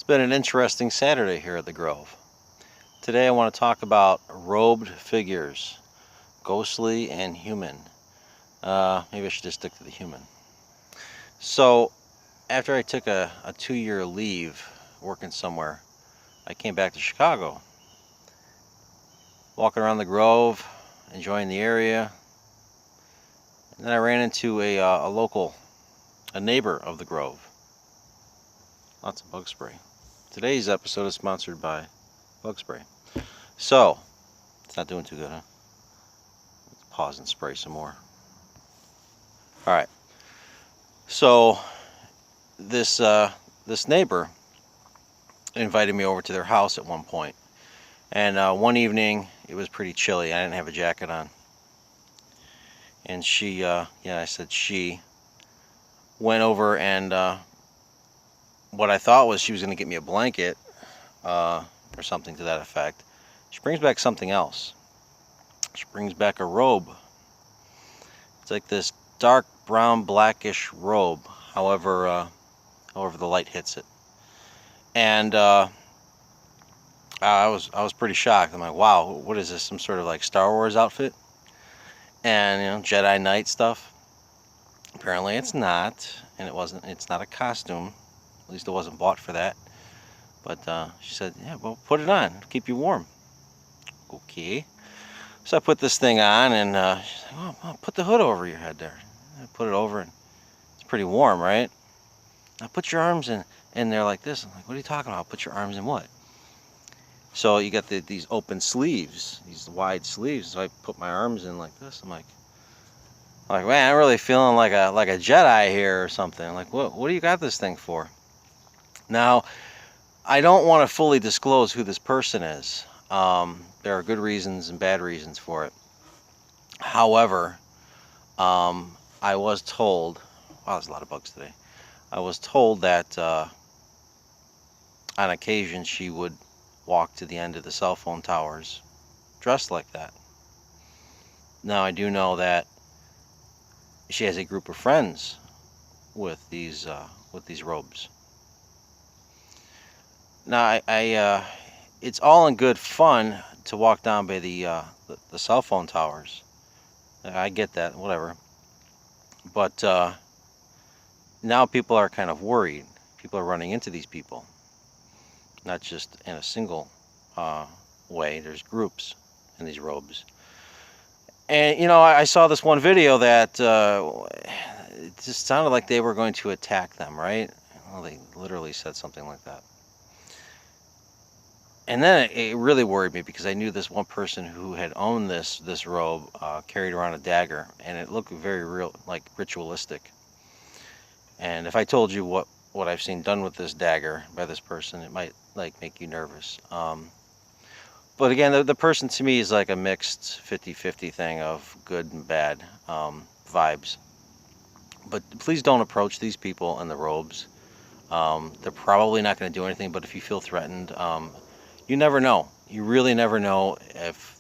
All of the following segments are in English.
It's been an interesting Saturday here at the Grove. Today I want to talk about robed figures, ghostly and human. Maybe I should just stick to the human. So, after I took a 2-year leave working somewhere, I came back to Chicago. Walking around the Grove, enjoying the area, and then I ran into a neighbor of the Grove. Lots of bug spray. Today's episode is sponsored by bug spray. So, it's not doing too good, huh? Let's pause and spray some more. Alright. So, this neighbor invited me over to their house at one point. And one evening, it was pretty chilly. I didn't have a jacket on. And she, I said she, went over and what I thought was she was going to get me a blanket or something to that effect. She brings back something else. She brings back a robe. It's like this dark brown blackish robe, however the light hits it. And I was pretty shocked. I'm like, wow, what is this? Some sort of like Star Wars outfit? And Jedi Knight stuff. Apparently it's not, and it's not a costume. At least it wasn't bought for that. But she said, yeah, well, put it on. It'll keep you warm. Okay. So I put this thing on, and she's like, oh, put the hood over your head there. I put it over, and it's pretty warm, right? Now put your arms in there like this. I'm like, what are you talking about? Put your arms in what? So you got these open sleeves, these wide sleeves. So I put my arms in like this. I'm like, man, I'm really feeling like a Jedi here or something. Like, what do you got this thing for? Now, I don't want to fully disclose who this person is. There are good reasons and bad reasons for it. However, I was told, wow, there's a lot of bugs today. I was told that on occasion she would walk to the end of the cell phone towers dressed like that. Now, I do know that she has a group of friends with these robes. Now, it's all in good fun to walk down by the cell phone towers. I get that, whatever. But now people are kind of worried. People are running into these people, not just in a single way. There's groups in these robes. And, I saw this one video that it just sounded like they were going to attack them, right? Well, they literally said something like that. And then it really worried me because I knew this one person who had owned this robe carried around a dagger, and it looked very real, like ritualistic. And if I told you what I've seen done with this dagger by this person, it might make you nervous. But again, the person to me is like a mixed 50-50 thing of good and bad vibes. But please don't approach these people in the robes. They're probably not going to do anything, but if you feel threatened, you never know. You really never know if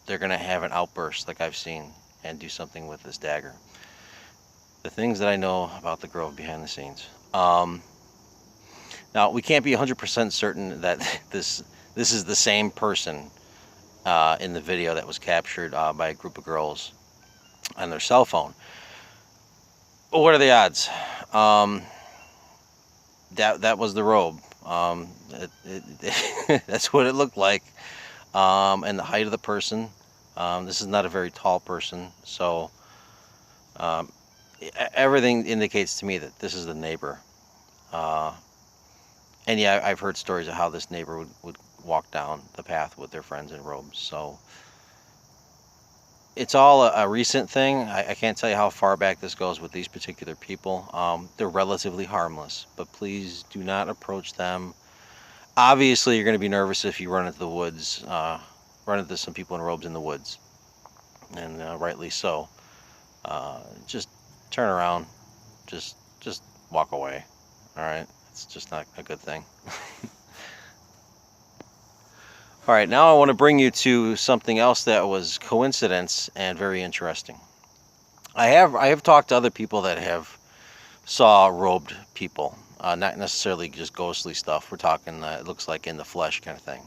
they're going to have an outburst like I've seen and do something with this dagger. The things that I know about the Grove behind the scenes. Now, we can't be 100% certain that this is the same person in the video that was captured by a group of girls on their cell phone. But what are the odds? That was the robe. That's what it looked like. And the height of the person. This is not a very tall person, so everything indicates to me that this is the neighbor. And yeah, I've heard stories of how this neighbor would walk down the path with their friends in robes. So it's all a recent thing. I can't tell you how far back this goes with these particular people. They're relatively harmless, but please do not approach them. Obviously, you're going to be nervous if you run into the woods, run into some people in robes in the woods, and rightly so. Just turn around, just walk away. All right, it's just not a good thing. All right, now I want to bring you to something else that was coincidence and very interesting. I have talked to other people that have saw robed people. not necessarily just ghostly stuff. We're talking, it looks like in the flesh kind of thing.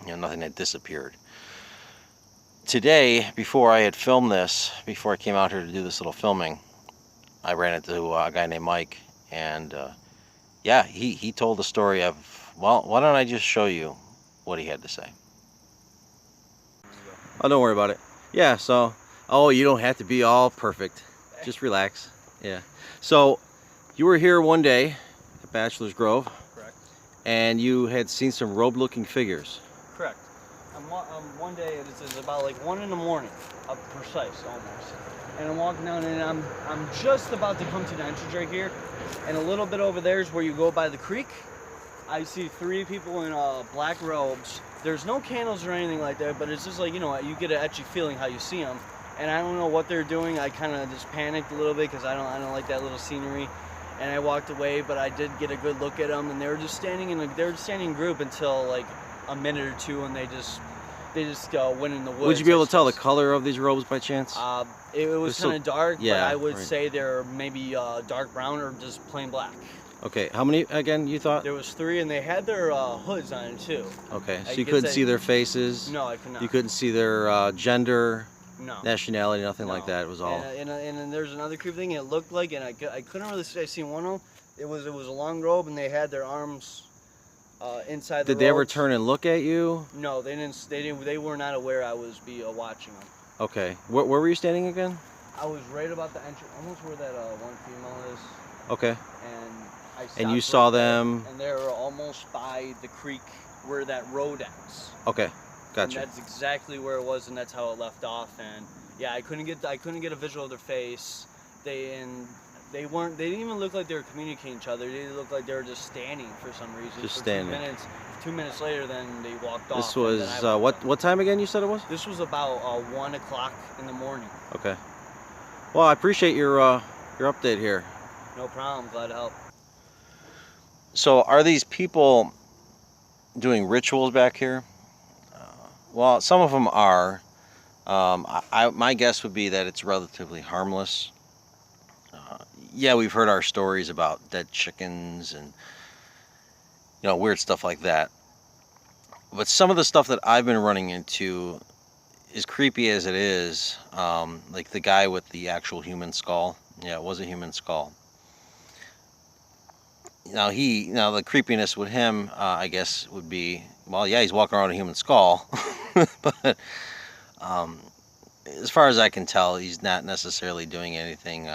Nothing that disappeared. Today, before I had filmed this, before I came out here to do this little filming, I ran into a guy named Mike, and yeah, he told the story of, well, why don't I just show you what he had to say? Oh, don't worry about it. Yeah, so, oh, you don't have to be all perfect. Just relax. Yeah. So, you were here one day at Bachelors Grove. Correct. And you had seen some robe-looking figures. Correct. One day, it's about like 1 in the morning, precise almost. And I'm walking down, and I'm just about to come to the entrance right here, and a little bit over there is where you go by the creek. I see 3 people in black robes. There's no candles or anything like that, but it's just like, you know, you get an etchy feeling how you see them. And I don't know what they're doing. I kind of just panicked a little bit because I don't like that little scenery. And I walked away, but I did get a good look at them, and they were just standing in group until like a minute or two, and they just went in the woods. Would you be able to tell the color of these robes by chance? It was kind of dark, yeah, but I would say they're maybe dark brown or just plain black. Okay, how many again you thought? There was 3, and they had their hoods on too. Okay, so you couldn't see their faces? No, I could not. You couldn't see their gender? No. Nationality, nothing like that. It was all. And then there's another creepy thing. It looked like, and I couldn't really say. I seen one of them. It was a long robe, and they had their arms inside the. Did they ever turn and look at you? No, they didn't. They were not aware I was watching them. Okay. Where were you standing again? I was right about the entrance, almost where that one female is. Okay. And I stopped. And you saw them. And they were almost by the creek where that road ends. Okay. Gotcha. And that's exactly where it was, and that's how it left off. And yeah, I couldn't get a visual of their face. They didn't even look like they were communicating each other. They looked like they were just standing for some reason. Just for standing. 2 minutes later, then they walked off. This was what time again? You said it was? This was about 1 o'clock in the morning. Okay. Well, I appreciate your update here. No problem. Glad to help. So, are these people doing rituals back here? Well, some of them are. My guess would be that it's relatively harmless. Yeah, we've heard our stories about dead chickens and weird stuff like that. But some of the stuff that I've been running into, as creepy as it is, like the guy with the actual human skull. Yeah, it was a human skull. Now the creepiness with him, I guess, would be, well, yeah, he's walking around with a human skull, but as far as I can tell, he's not necessarily doing anything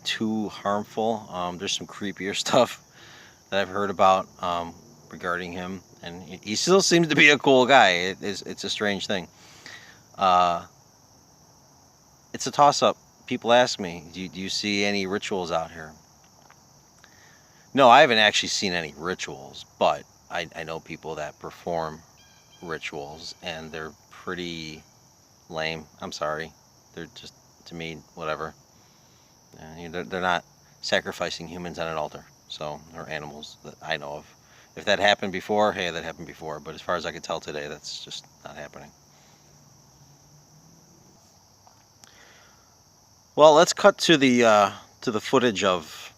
too harmful. There's some creepier stuff that I've heard about regarding him, and he still seems to be a cool guy. It's a strange thing. It's a toss-up. People ask me, do you see any rituals out here? No, I haven't actually seen any rituals, but I know people that perform rituals, and they're pretty lame. I'm sorry. They're just, to me, whatever. They're not sacrificing humans on an altar, so, or animals that I know of. If that happened before, hey, that happened before, but as far as I can tell today, that's just not happening. Well, let's cut to the footage of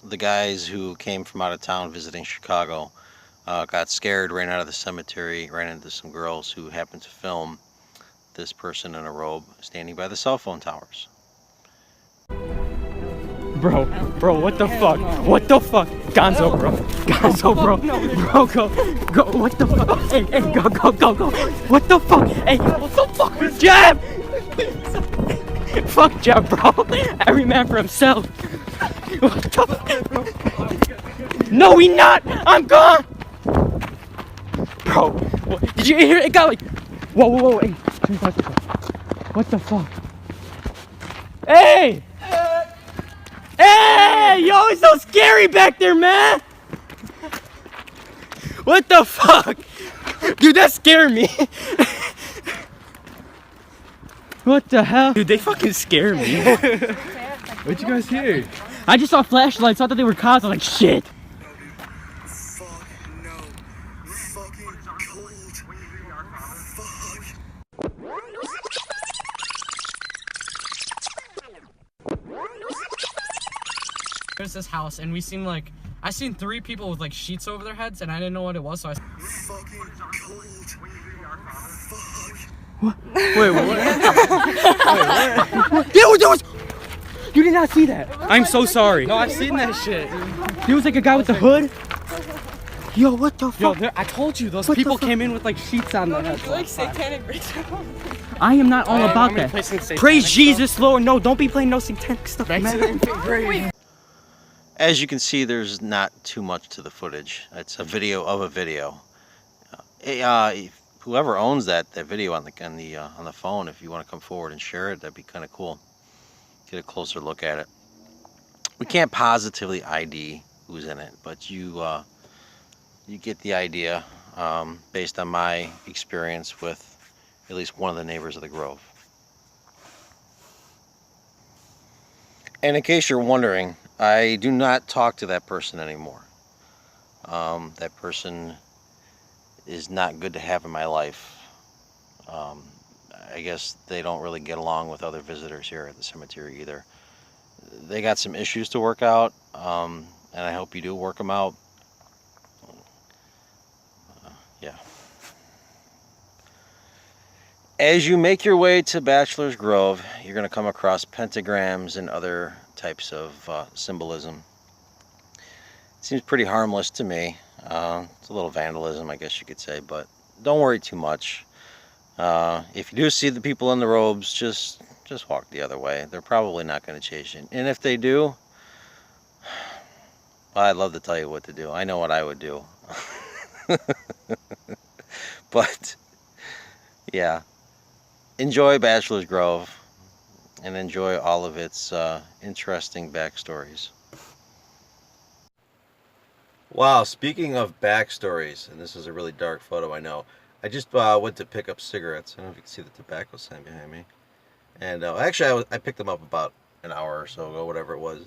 the guys who came from out of town visiting Chicago, got scared, ran out of the cemetery, ran into some girls who happened to film this person in a robe standing by the cell phone towers. Bro, what the fuck? What the fuck? Gonzo, bro. Gonzo, bro. Bro, go. What the fuck? Hey, go. What the fuck? Hey, what the fuck? Jab! Fuck Jab, bro. Every man for himself. What the fuck? No, we not! I'm gone! Bro, did you hear it? It got like... Whoa, hey. What the fuck? Hey! Hey! Yo, it's so scary back there, man! What the fuck? Dude, that scared me. What the hell? Dude, they fucking scared me. What'd you guys hear? I just saw flashlights, thought that they were cops. I was like, shit. Fuck no. Fucking cold. Fuck. There's this house, and we seen like I seen 3 people with like sheets over their heads, and I didn't know what it was, so I. Fucking cold. Fuck. Wait, what? There was. You did not see that. I'm so sorry. No, I've seen that shit. There was like a guy with the hood. Yo, what the Yo, fuck? I told you those What the people fuck? came in with like sheets on their heads. Like satanic ritual. I am not all about I'm gonna that. play some satanic Praise stuff. Jesus, Lord. No, don't be playing no satanic stuff, man. As you can see, there's not too much to the footage. It's a video of a video. Whoever owns that video on the phone, if you want to come forward and share it, that'd be kind of cool. Get a closer look at it. We can't positively ID who's in it, but you get the idea based on my experience with at least one of the neighbors of the Grove. And in case you're wondering, I do not talk to that person anymore. That person is not good to have in my life. I guess they don't really get along with other visitors here at the cemetery either. They got some issues to work out, and I hope you do work them out. Yeah. As you make your way to Bachelors Grove, you're going to come across pentagrams and other types of symbolism. It seems pretty harmless to me. It's a little vandalism, I guess you could say, but don't worry too much. If you do see the people in the robes, just walk the other way. They're probably not going to chase you. And if they do, well, I'd love to tell you what to do. I know what I would do. But, yeah. Enjoy Bachelors Grove and enjoy all of its interesting backstories. Wow, speaking of backstories, and this is a really dark photo, I know. I just went to pick up cigarettes. I don't know if you can see the tobacco sign behind me. And actually, I picked them up about an hour or so ago, whatever it was.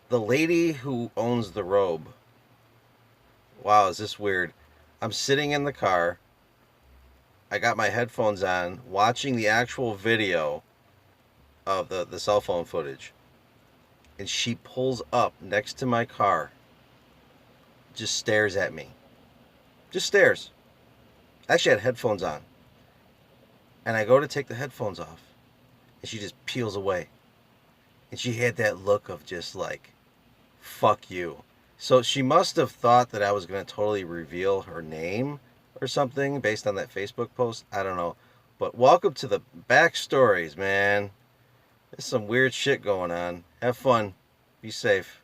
The lady who owns the robe. Wow, is this weird? I'm sitting in the car. I got my headphones on, watching the actual video of the cell phone footage. And she pulls up next to my car. Just stares at me. Just stares. I actually had headphones on. And I go to take the headphones off. And she just peels away. And she had that look of just like, fuck you. So she must have thought that I was going to totally reveal her name or something based on that Facebook post. I don't know. But welcome to the backstories, man. There's some weird shit going on. Have fun. Be safe.